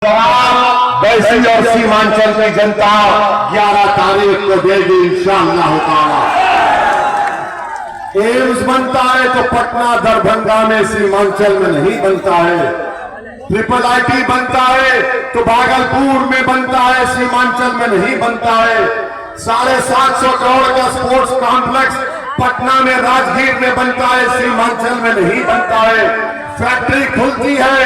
जवाब वैसी और सीमांचल की जनता 11 तारीख को देगी इंशाअल्लाह ताला। एम्स बनता है तो पटना दरभंगा में, सीमांचल में नहीं बनता है। ट्रिपल आईटी बनता है तो भागलपुर में बनता है, सीमांचल में नहीं बनता है। 750 करोड़ का स्पोर्ट्स कॉम्प्लेक्स पटना में राजगीर में बनता है, सीमांचल में नहीं बनता है। फैक्ट्री खुलती है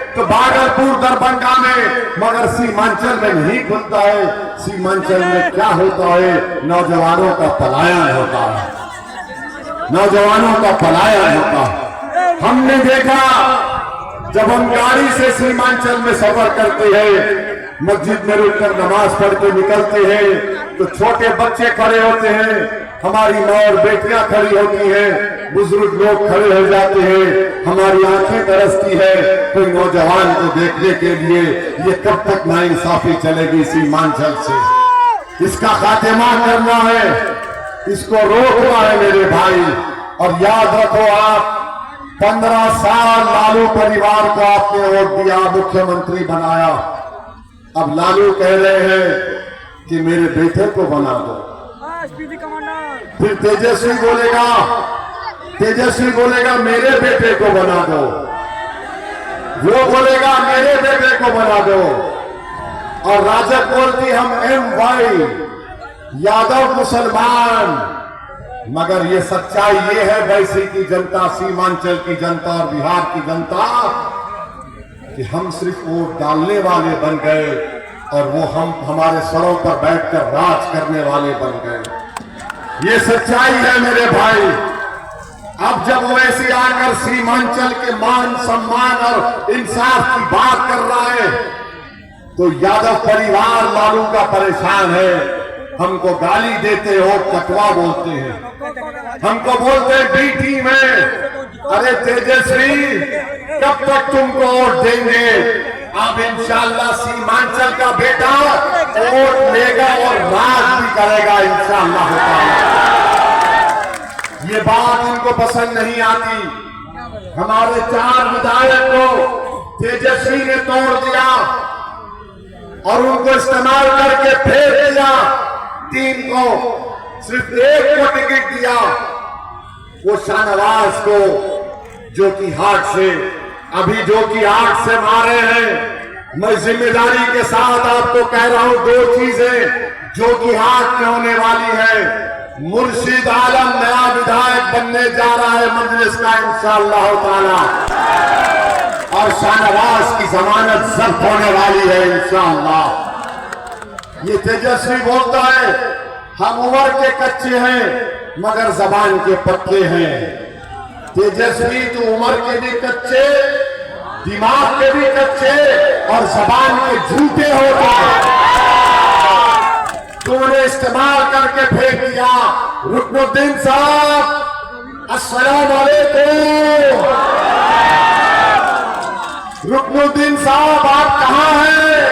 तो भागलपुर दरभंगा में, मगर सीमांचल में नहीं खुलता है। सीमांचल में क्या होता है? नौजवानों का पलायन होता है, नौजवानों का पलायन होता है। हमने देखा जब हम गाड़ी से सीमांचल में सफर करते हैं, मस्जिद में रुककर नमाज पढ़ के निकलते हैं तो छोटे बच्चे खड़े होते हैं, हमारी माँ और बेटियां खड़ी होती हैं, बुजुर्ग लोग खड़े हो जाते हैं, हमारी आंखें तरसती है कोई नौजवान को देखने के लिए। ये कब तक नाइंसाफी चलेगी सीमांचल से? इसका खात्मा करना है, इसको रोकना है मेरे भाई। और याद रखो, आप 15 साल लालू परिवार को आपने वोट दिया, मुख्यमंत्री बनाया। अब लालू कह रहे हैं कि मेरे बेटे को बना दो। फिर तेजस्वी बोलेगा मेरे बेटे को बना दो, वो बोलेगा मेरे बेटे को बना दो। और राजग बोलती हम MY यादव मुसलमान। मगर ये सच्चाई ये है वैसी की जनता, सीमांचल की जनता और बिहार की जनता, कि हम सिर्फ वोट डालने वाले बन गए और वो हम हमारे सरों पर बैठकर राज करने वाले बन गए। ये सच्चाई है मेरे भाई। अब जब वो ऐसे आकर सीमांचल के मान सम्मान और इंसाफ की बात कर रहा है तो यादव परिवार लालू का परेशान है। हमको गाली देते हो, कटवा बोलते हैं, हमको बोलते हैं बी टीम है। अरे तेजस्वी, कब तक तुमको वोट देंगे? अब इंशाअल्लाह सीमांचल का बेटा वोट लेगा और राज भी करेगा इंशाअल्लाह ताला। ये बात इनको पसंद नहीं आती। हमारे 4 विधायक को तेजस्वी ने तोड़ दिया और उनको इस्तेमाल करके फेंक दिया। 3 को सिर्फ 1 को टिकट दिया, वो शाहनवाज को, जो कि हाथ से, अभी जो कि हाथ से मारे हैं। मैं जिम्मेदारी के साथ आपको कह रहा हूं 2 चीजें जो कि हाथ में होने वाली है। मुर्शिद आलम नया विधायक बनने जा रहा है मजलिस का इंशाअल्लाह ताला, और शाहनवाज की जमानत जब्त होने वाली है इंशाअल्लाह। ये तेजस्वी बोलता है हम उम्र के कच्चे हैं मगर जबान के पक्के हैं। तेजस्वी तो उम्र के भी कच्चे, दिमाग के भी कच्चे और जबान के झूठे होते हैं। तूने इस्तेमाल करके फेंक दिया। रुकनुद्दीन साहब अस्सलाम वालेकुम। रुकनुद्दीन साहब आप कहां हैं?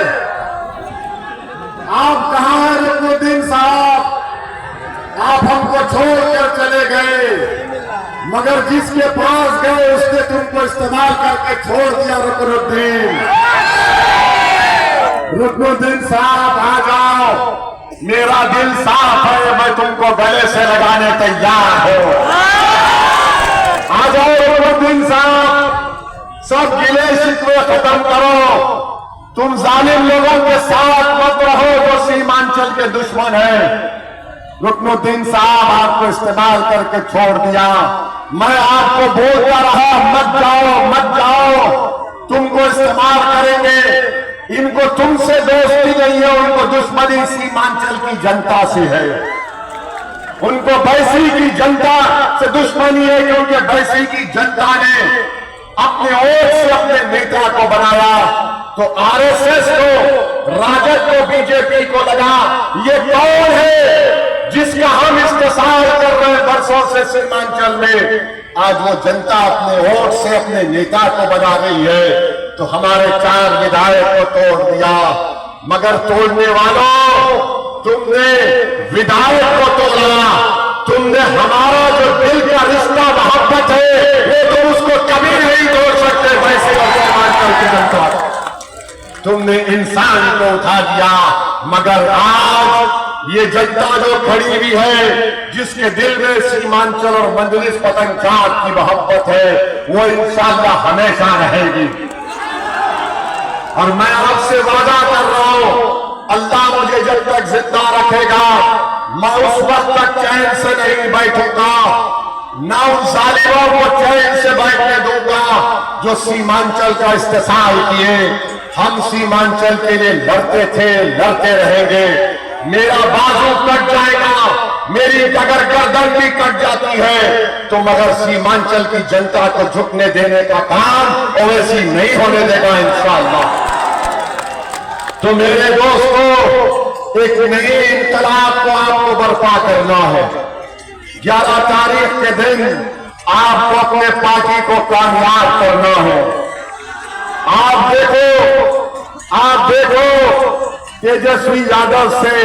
आप कहां हैं रुकनुद्दीन साहब? आप हमको छोड़कर चले गए, मगर जिसके पास गए उसने तुमको इस्तेमाल करके छोड़ दिया। रुकनुद्दीन साहब आ जाओ, मेरा दिल साफ है, मैं तुमको गले से लगाने तैयार हूं। आ जाओ रुकनुद्दीन साहब, सब गिले शिकवे खत्म करो। तुम जालिम लोगों के साथ मत रहो जो सीमांचल के दुश्मन हैं। रुकनुद्दीन साहब आपको इस्तेमाल करके छोड़ दिया। मैं आपको बोलता रहा मत जाओ मत जाओ, तुमको इस्तेमाल करेंगे। इनको तुमसे दोस्ती नहीं है, उनको दुश्मनी सीमांचल की जनता से है। उनको बैसी की जनता से दुश्मनी है क्योंकि बैसी की जनता ने अपने वोट से अपने नेता को बनाया। तो RSS को, राजद को, बीजेपी को लगा ये कौन है जिसका हम इस्तेसाल कर रहे हैं बरसों से सीमांचल में। आज वो जनता अपने वोट से अपने नेता को बना रही है। तो हमारे 4 विधायक को तोड़ दिया, मगर तोड़ने वालों, तुमने विधायक को तोड़ा। तुमने हमारा जो दिल का रिश्ता मोहब्बत है वो तुम उसको कभी नहीं तोड़ सकते। वैसे मुसलमान की जनता तुमने इंसान को उठा दिया, मगर आज ये जनता जो खड़ी हुई है, जिसके दिल में सीमांचल और मजलिस पतंगचाट की मोहब्बत है, वो इंशाअल्लाह हमेशा रहेगी। और मैं आपसे वादा कर रहा हूं, अल्लाह मुझे जब तक जिंदा रखेगा, मैं उस वक्त तक चैन से नहीं बैठूंगा, ना उन जालिमों को चैन से बैठने दूंगा जो सीमांचल का इस्तेसाल किए। हम सीमांचल के लिए लड़ते थे, लड़ते रहेंगे। मेरा बाजू कट जाएगा, मेरी अगर गर्दन भी कट जाती है, तो मगर सीमांचल की जनता को झुकने देने का काम ओवैसी नहीं होने देगा इंशाअल्लाह। तो मेरे दोस्तों, एक नई इनकलाब को आपको बर्पा करना है। 11 तारीख के दिन आपको अपने पार्टी को कामयाब करना है। आप देखो तेजस्वी यादव से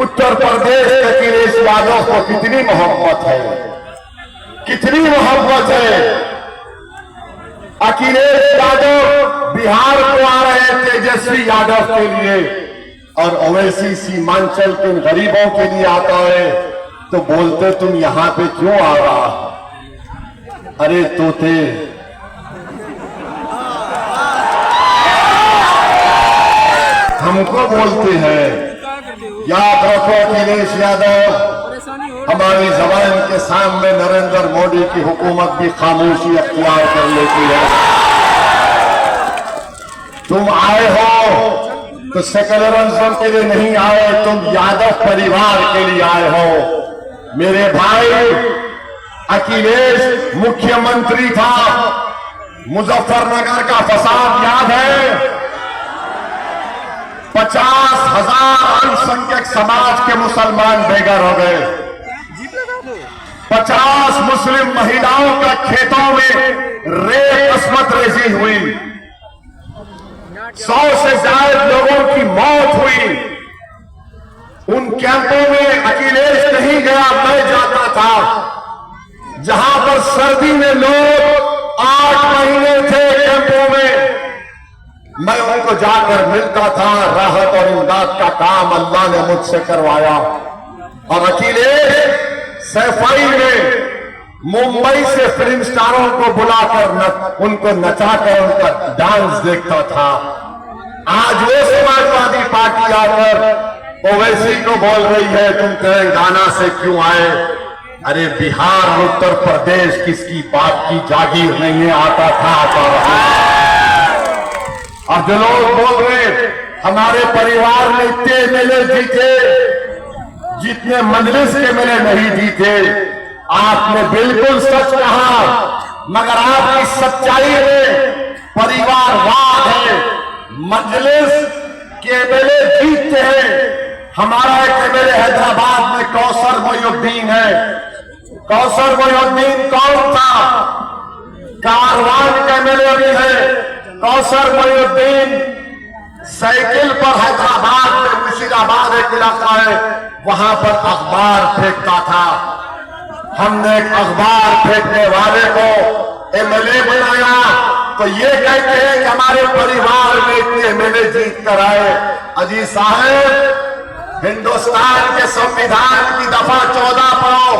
उत्तर प्रदेश के अखिलेश यादव को कितनी मोहब्बत है, कितनी मोहब्बत है। अखिलेश यादव बिहार को आ रहे हैं तेजस्वी यादव के लिए, और ओवैसी सीमांचल के गरीबों के लिए आता है, तो बोलते तुम यहां पे क्यों आ रहा? अरे तोते, हमको बोलते हैं। याद रखो अखिलेश यादव, हमारी जबान के सामने नरेंद्र मोदी की हुकूमत भी खामोशी अख्तियार कर लेती है। तुम आए हो तो सेकुलरिज्म के लिए नहीं आए, तुम यादव परिवार के लिए आए हो। मेरे भाई, अखिलेश मुख्यमंत्री था, मुजफ्फरनगर का फसाद याद है? 50,000 अल्पसंख्यक समाज के मुसलमान बेघर हो गए। 50 मुस्लिम महिलाओं का खेतों में रेप अस्मत रेजी हुई। 100 से ज्यादा लोगों की मौत हुई। उन कैंपों में अखिलेश नहीं गया, मैं जाता था, जहां पर सर्दी में लोग 8 महीने थे कैंपों में। मैं उनको जाकर मिलता था, राहत और इमदाद का काम अल्लाह ने मुझसे करवाया। और अखिलेश सफाई में मुंबई से फिल्म स्टारों को बुलाकर उनको नचाकर उनका डांस देखता था। आज वो समाजवादी पार्टी आकर ओवैसी को बोल रही है तुम तेलंगाना से क्यों आए? अरे बिहार और उत्तर प्रदेश किसकी बात की जागीर नहीं है, आता था आता रहा। और जो लोग बोल रहे हमारे परिवार ने इतने एमएलए जीते जितने मजलिस के एमएलए नहीं जीते, आपने बिल्कुल सच कहा, मगर आपकी सच्चाई में परिवारवाद है। मजलिस के एमएलए जीतते हैं। हमारा एक एमएलए हैदराबाद में कौसर मोइनुद्दीन है। कौसर मोइनुद्दीन कौन था? कारवान का एमएलए भी है। कौसर मोइनुद्दीन साइकिल पर हैदराबाद में मुर्शिदाबाद एक इलाका है, वहां पर अखबार फेंकता था। हमने एक अखबार फेंकने वाले को एमएलए बनाया, तो ये कहते हैं कि हमारे परिवार में इतने एमएलए जीत कर आए। अजी साहब, हिंदुस्तान के संविधान की दफा 14 पढ़ो,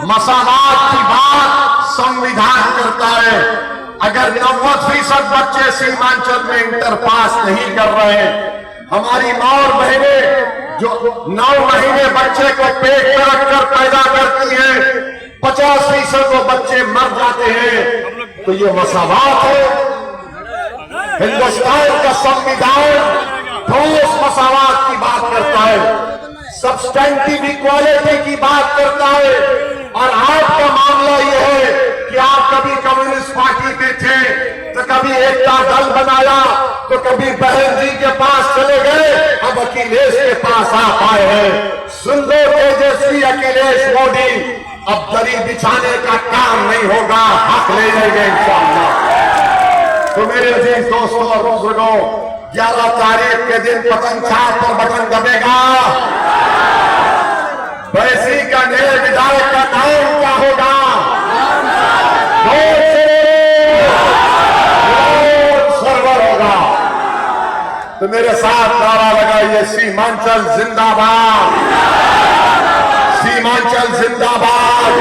मसावात की बात संविधान करता है। अगर 90% बच्चे सीमांचल में इंटर पास नहीं कर रहे, हमारी माँ और बहनें जो 9 महीने बच्चे को पेट में रखकर पैदा करती हैं, 50% को बच्चे मर जाते हैं, तो ये मसावात है। हिंदुस्तान का संविधान ठोस मसावात की बात करता है, सब्सटेंटिव इक्वालिटी की बात करता है। और आपका मामला यह है कि आप कभी कम्युनिस्ट पार्टी में थे, तो कभी एकता दल बनाया, तो कभी बहन जी के पास चले गए, अब अखिलेश के पास आप आए हैं। सुन लो तेजस्वी अखिलेश मोदी, अब दरी बिछाने का काम नहीं होगा, हक ले लेंगे इंशाअल्लाह। तो मेरे अजीज दोस्तों और बुजुर्गों, 11 तारीख के दिन पतंगचाट पर बटन दबेगा। वैसी का नए विधायक का नाम क्या होगा? सर्वर होगा। तो मेरे साथ नारा लगाइए, सीमांचल जिंदाबाद, सीमांचल जिंदाबाद,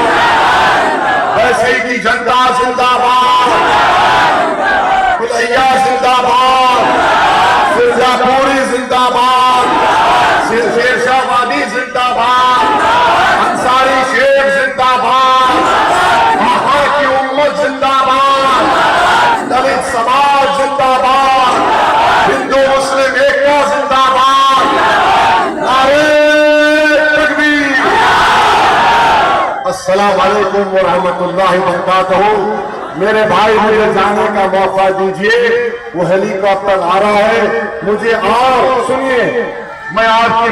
वैसे की जनता जिंदाबाद, कुलैया जिंदाबाद, सिरजापुरी जिंदाबाद, शेरशाहवादी जिंदाबाद, अंसारी शेख जिंदाबाद, आहा की उम्मत जिंदाबाद, दलित समाज जिंदाबाद, हिंदू मुस्लिम एकता जिंदाबाद, नारे तकबीर। अस्सलाम वालेकुम व रहमतुल्लाहि व बरकातहू। मेरे भाई, मुझे जाने का मौका दीजिए, वो हेलीकॉप्टर आ रहा है मुझे। और सुनिए, मैं आपकी